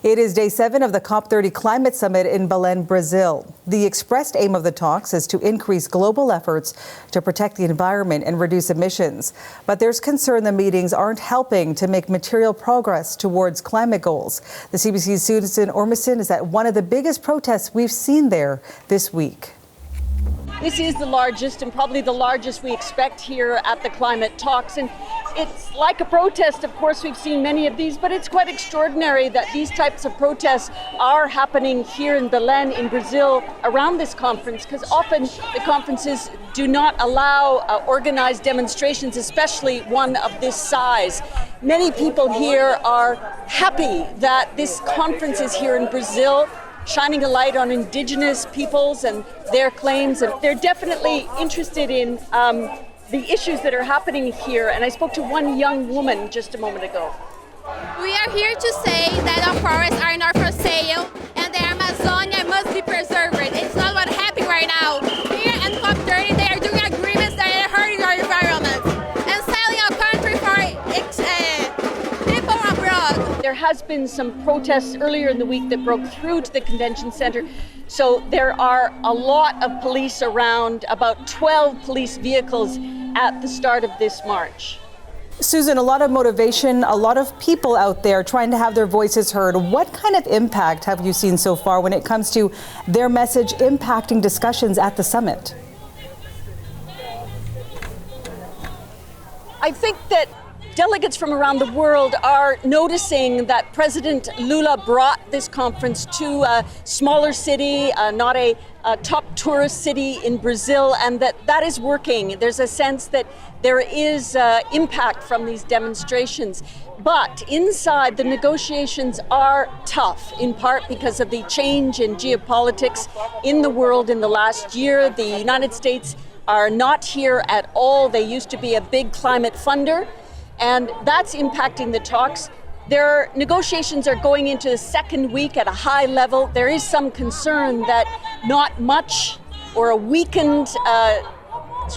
It is day 7 of the COP30 Climate Summit in Belém, Brazil. The expressed aim of the talks is to increase global efforts to protect the environment and reduce emissions. But there's concern the meetings aren't helping to make material progress towards climate goals. The CBC's Susan Ormiston is at one of the biggest protests we've seen there this week. This is the largest and probably the largest we expect here at the climate talks. And it's like a protest. Of course, we've seen many of these, but it's quite extraordinary that these types of protests are happening here in Belém, in Brazil, around this conference, because often the conferences do not allow organized demonstrations, especially one of this size. Many people here are happy that this conference is here in Brazil, shining a light on indigenous peoples and their claims. And they're definitely interested in the issues that are happening here. And I spoke to one young woman just a moment ago. We are here to say that our forests are not for sale and the Amazonia must be preserved. It's not what happening right now. Here in COP30, they are doing agreements that are hurting our environment and selling our country for people abroad. There has been some protests earlier in the week that broke through to the convention center. So there are a lot of police around, about 12 police vehicles at the start of this march. Susan, a lot of motivation, a lot of people out there trying to have their voices heard. What kind of impact have you seen so far when it comes to their message impacting discussions at the summit? I think that delegates from around the world are noticing that President Lula brought this conference to a smaller city, not a top tourist city in Brazil, and that is working. There's a sense that there is impact from these demonstrations. But inside, the negotiations are tough, in part because of the change in geopolitics in the world in the last year. The United States are not here at all. They used to be a big climate funder, and that's impacting the talks. Their negotiations are going into the second week at a high level. There is some concern that not much or a weakened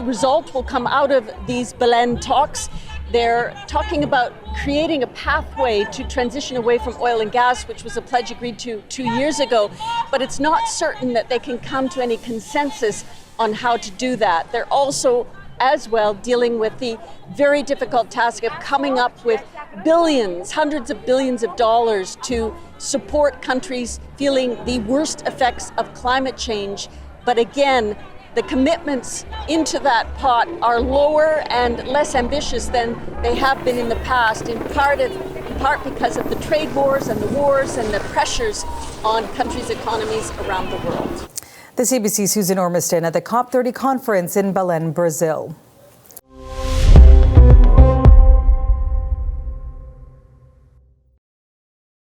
result will come out of these Belém talks. They're talking about creating a pathway to transition away from oil and gas, which was a pledge agreed to 2 years ago, but it's not certain that they can come to any consensus on how to do that. They're also as well dealing with the very difficult task of coming up with billions, hundreds of billions of dollars to support countries feeling the worst effects of climate change. But again, the commitments into that pot are lower and less ambitious than they have been in the past, in part because of the trade wars and the pressures on countries' economies around the world. The CBC's Susan Ormiston at the COP30 conference in Belém, Brazil.